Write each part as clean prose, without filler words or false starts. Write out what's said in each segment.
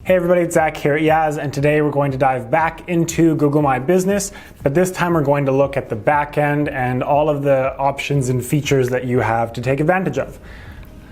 Hey everybody, it's Zach here at Yaz, and today we're going to dive back into Google My Business, but this time we're going to look at the back end and all of the options and features that you have to take advantage of.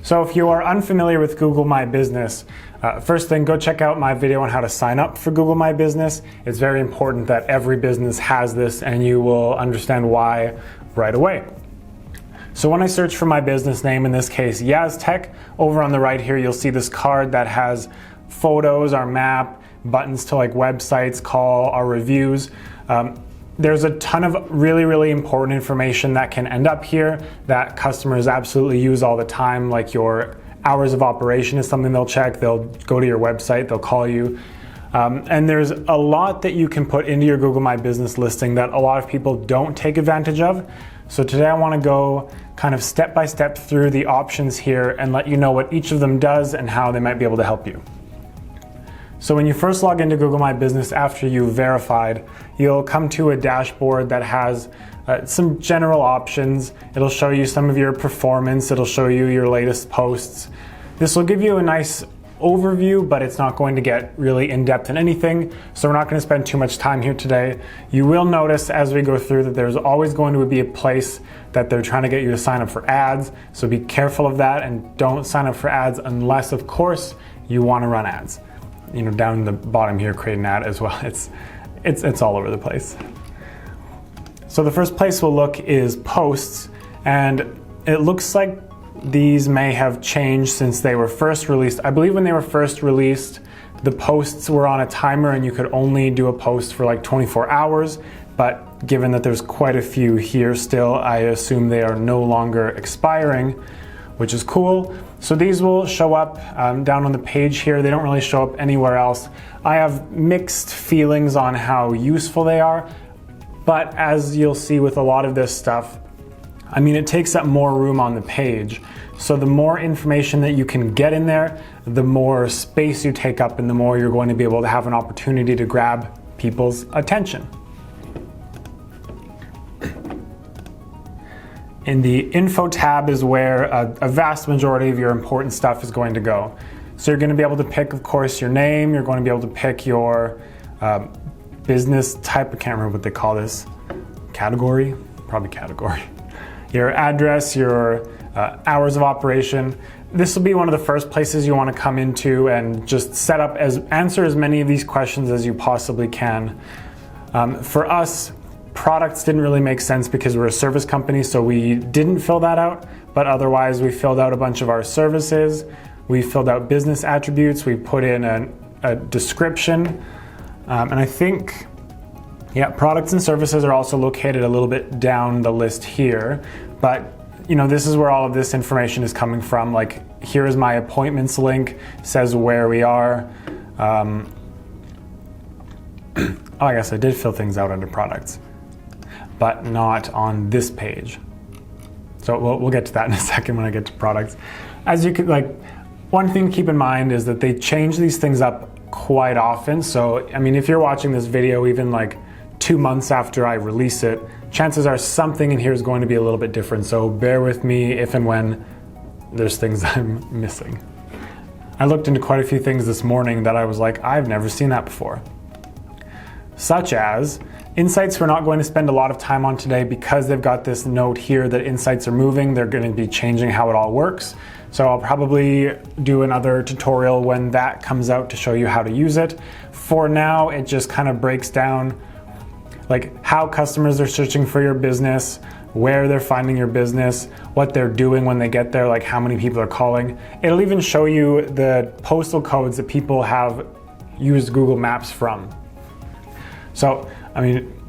So if you are unfamiliar with Google My Business, first thing, go check out my video on how to sign up for Google My Business. It's very important that every business has this, and you will understand why right away. So when I search for my business name, in this case Yaz Tech, over on the right here you'll see this card that has photos, our map, buttons to like websites, call, our reviews. There's a ton of really important information that can end up here that customers absolutely use all the time, like your hours of operation is something they'll check. They'll go to your website, they'll call you. And there's a lot that you can put into your Google My Business listing that a lot of people don't take advantage of. So today I want to go kind of step by step through the options here and let you know what each of them does and how they might be able to help you. So when you first log into Google My Business after you've verified, you'll come to a dashboard that has some general options. It'll show you some of your performance. It'll show you your latest posts. This will give you a nice overview, but it's not going to get really in-depth in anything, so we're not going to spend too much time here today. You will notice as we go through that there's always going to be a place that they're trying to get you to sign up for ads, so be careful of that and don't sign up for ads unless, of course, you want to run ads. You know, down the bottom here, create an ad as well. It's all over the place. So the first place we'll look is posts, and it looks like these may have changed since they were first released. I believe when they were first released, the posts were on a timer and you could only do a post for like 24 hours, but given that there's quite a few here still, I assume they are no longer expiring, which is cool. So these will show up down on the page here. They don't really show up anywhere else. I have mixed feelings on how useful they are, but as you'll see with a lot of this stuff, I mean, it takes up more room on the page. So the more information that you can get in there, the more space you take up and the more you're going to be able to have an opportunity to grab people's attention. In the info tab is where a vast majority of your important stuff is going to go. So you're going to be able to pick, of course, your name. You're going to be able to pick your business type. I can't remember what they call this. Category? Probably category. Your address, your hours of operation. This will be one of the first places you want to come into and just set up, answer as many of these questions as you possibly can. For us, products didn't really make sense because we're a service company, so we didn't fill that out, but otherwise we filled out a bunch of our services. We filled out business attributes. We put in a description, and I think, yeah, products and services are also located a little bit down the list here, but you know, this is where all of this information is coming from. Like, here is my appointments link, says where we are. Oh, I guess I did fill things out under products, but not on this page. So we'll get to that in a second when I get to products. As you can, like, one thing to keep in mind is that they change these things up quite often. So, I mean, if you're watching this video even like 2 months after I release it, chances are something in here is going to be a little bit different. So bear with me if and when there's things I'm missing. I looked into quite a few things this morning that I was like, I've never seen that before. Such as Insights, we're not going to spend a lot of time on today because they've got this note here that Insights are moving. They're going to be changing how it all works. So I'll probably do another tutorial when that comes out to show you how to use it. For now, it just kind of breaks down like how customers are searching for your business, where they're finding your business, what they're doing when they get there, like how many people are calling. It'll even show you the postal codes that people have used Google Maps from. So, I mean,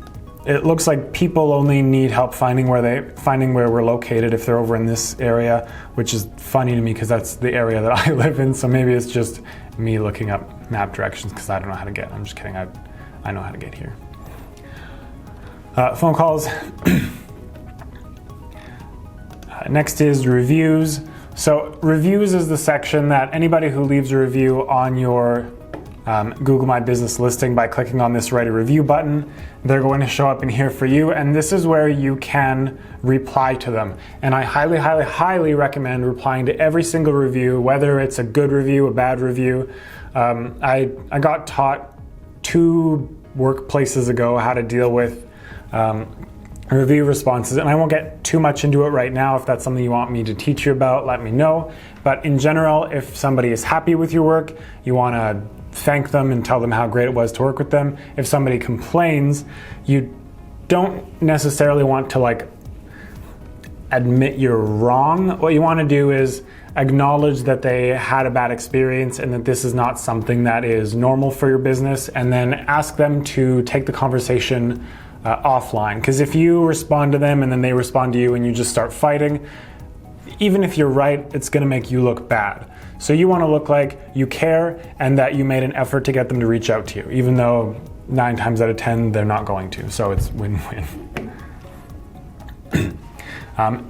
it looks like people only need help finding where we're located if they're over in this area, which is funny to me because that's the area that I live in. So maybe it's just me looking up map directions because I don't know how to get. I'm just kidding. I know how to get here. Phone calls. Next is reviews. So reviews is the section that anybody who leaves a review on your Google My Business listing by clicking on this write a review button, they're going to show up in here for you, and this is where you can reply to them. And I highly recommend replying to every single review, whether it's a good review, a bad review. I got taught 2 workplaces ago how to deal with review responses, and I won't get too much into it right now. If that's something you want me to teach you about, let me know. But in general, if somebody is happy with your work, you want to thank them and tell them how great it was to work with them. If somebody complains, you don't necessarily want to admit you're wrong. What you want to do is acknowledge that they had a bad experience and that this is not something that is normal for your business, and then ask them to take the conversation offline. Because if you respond to them and then they respond to you and you just start fighting, even if you're right, it's going to make you look bad. So you want to look like you care and that you made an effort to get them to reach out to you, even though 9 times out of 10 they're not going to. So it's win-win.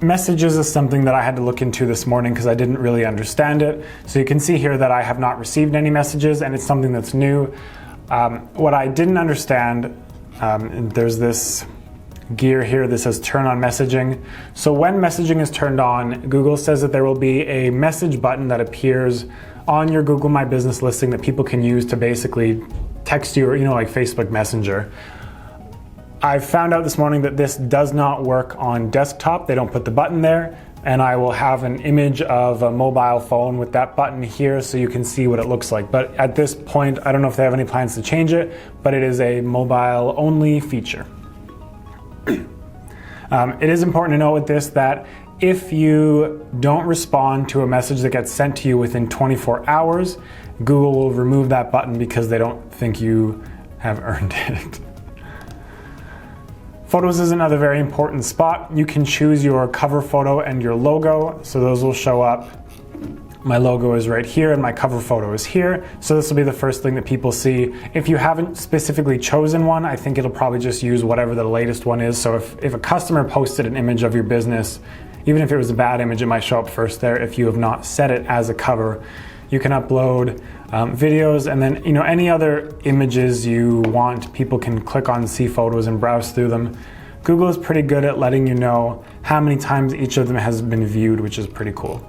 Messages is something that I had to look into this morning because I didn't really understand it. So you can see here that I have not received any messages, and it's something that's new. What I didn't understand, there's this gear here that says turn on messaging. So when messaging is turned on, Google says that there will be a message button that appears on your Google My Business listing that people can use to basically text you, or like Facebook Messenger. I found out this morning that this does not work on desktop. They don't put the button there, and I will have an image of a mobile phone with that button here so you can see what it looks like. But at this point, I don't know if they have any plans to change it, but it is a mobile only feature. It is important to know with this that if you don't respond to a message that gets sent to you within 24 hours, Google will remove that button because they don't think you have earned it. Photos is another very important spot. You can choose your cover photo and your logo, so those will show up. My logo is right here and my cover photo is here, so this will be the first thing that people see. If you haven't specifically chosen one, I think it'll probably just use whatever the latest one is. So if a customer posted an image of your business, even if it was a bad image, it might show up first there. If you have not set it as a cover, you can upload videos, and then any other images you want, people can click on see photos and browse through them. Google is pretty good at letting you know how many times each of them has been viewed, which is pretty cool.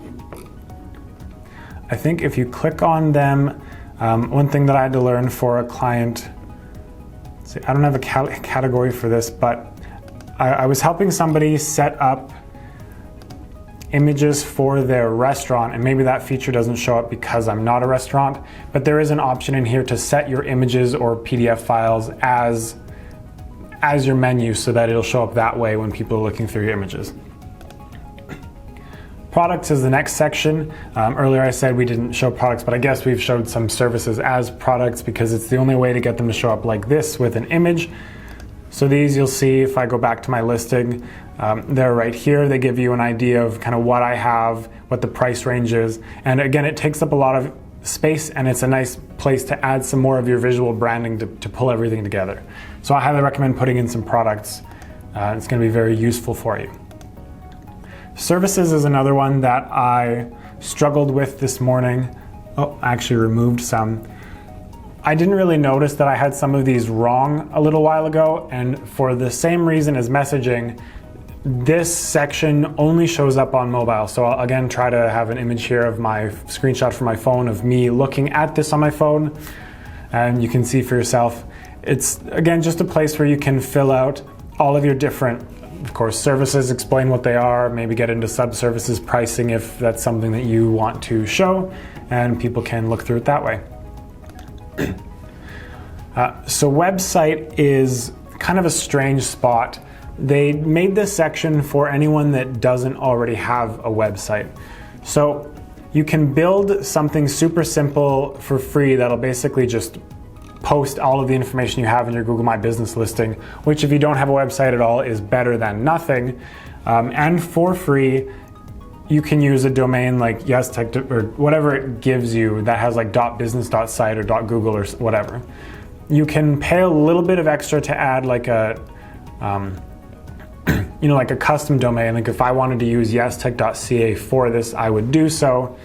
I think if you click on them, one thing that I had to learn for a client, I don't have a category for this, but I was helping somebody set up images for their restaurant, and maybe that feature doesn't show up because I'm not a restaurant, but there is an option in here to set your images or PDF files as your menu so that it'll show up that way when people are looking through your images. Products is the next section. Earlier I said we didn't show products, but I guess we've showed some services as products because it's the only way to get them to show up like this with an image. So these you'll see if I go back to my listing, they're right here. They give you an idea of kind of what I have, what the price range is. And again, it takes up a lot of space, and it's a nice place to add some more of your visual branding to pull everything together. So I highly recommend putting in some products. It's going to be very useful for you. Services is another one that I struggled with this morning. Oh, I actually removed some. I didn't really notice that I had some of these wrong a little while ago, and for the same reason as messaging, this section only shows up on mobile. So I'll again try to have an image here of my screenshot from my phone of me looking at this on my phone, and you can see for yourself. It's again just a place where you can fill out all of your different, of course, services, explain what they are, maybe get into sub-services pricing if that's something that you want to show, and people can look through it that way. So website is kind of a strange spot. They made this section for anyone that doesn't already have a website. So you can build something super simple for free that'll basically just post all of the information you have in your Google My Business listing, which if you don't have a website at all is better than nothing. And for free, you can use a domain like YesTech or whatever it gives you that has like .business.site or .google or whatever. You can pay a little bit of extra to add like a like a custom domain. Like if I wanted to use YesTech.ca for this, I would do so.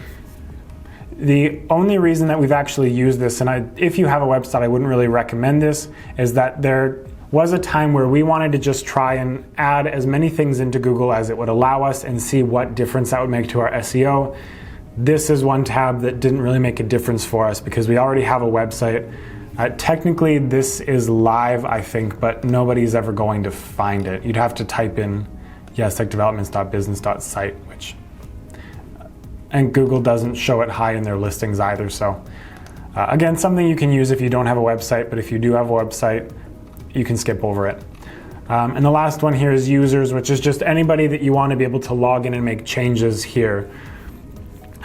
The only reason that we've actually used this, and if you have a website, I wouldn't really recommend this, is that there was a time where we wanted to just try and add as many things into Google as it would allow us and see what difference that would make to our SEO. this is one tab that didn't really make a difference for us because we already have a website. Technically, this is live, I think, but nobody's ever going to find it. You'd have to type in yestechdevelopments.business.site, and Google doesn't show it high in their listings either. So again, something you can use if you don't have a website, but if you do have a website, you can skip over it. And the last one here is users, which is just anybody that you want to be able to log in and make changes here.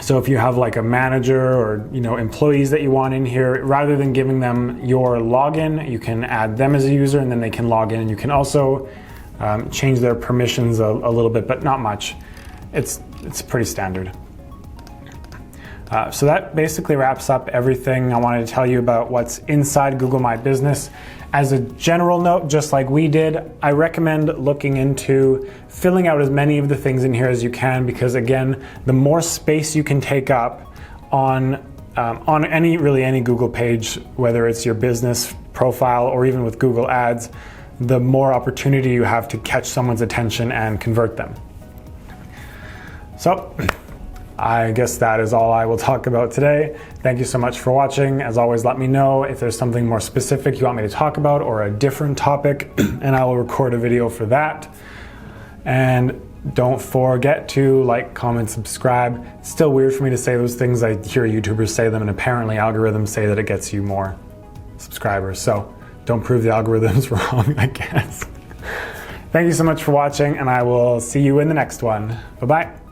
So if you have like a manager or employees that you want in here, rather than giving them your login, you can add them as a user and then they can log in. And you can also change their permissions a little bit, but not much. It's pretty standard. So that basically wraps up everything I wanted to tell you about what's inside Google My Business. As a general note, just like we did, I recommend looking into filling out as many of the things in here as you can, because again, the more space you can take up on any Google page, whether it's your business profile or even with Google Ads, the more opportunity you have to catch someone's attention and convert them. So I guess that is all I will talk about today. Thank you so much for watching. As always, let me know if there's something more specific you want me to talk about or a different topic, and I will record a video for that. And don't forget to like, comment, subscribe. It's still weird for me to say those things. I hear YouTubers say them, and apparently algorithms say that it gets you more subscribers. So don't prove the algorithms wrong, I guess. Thank you so much for watching, and I will see you in the next one. Bye-bye.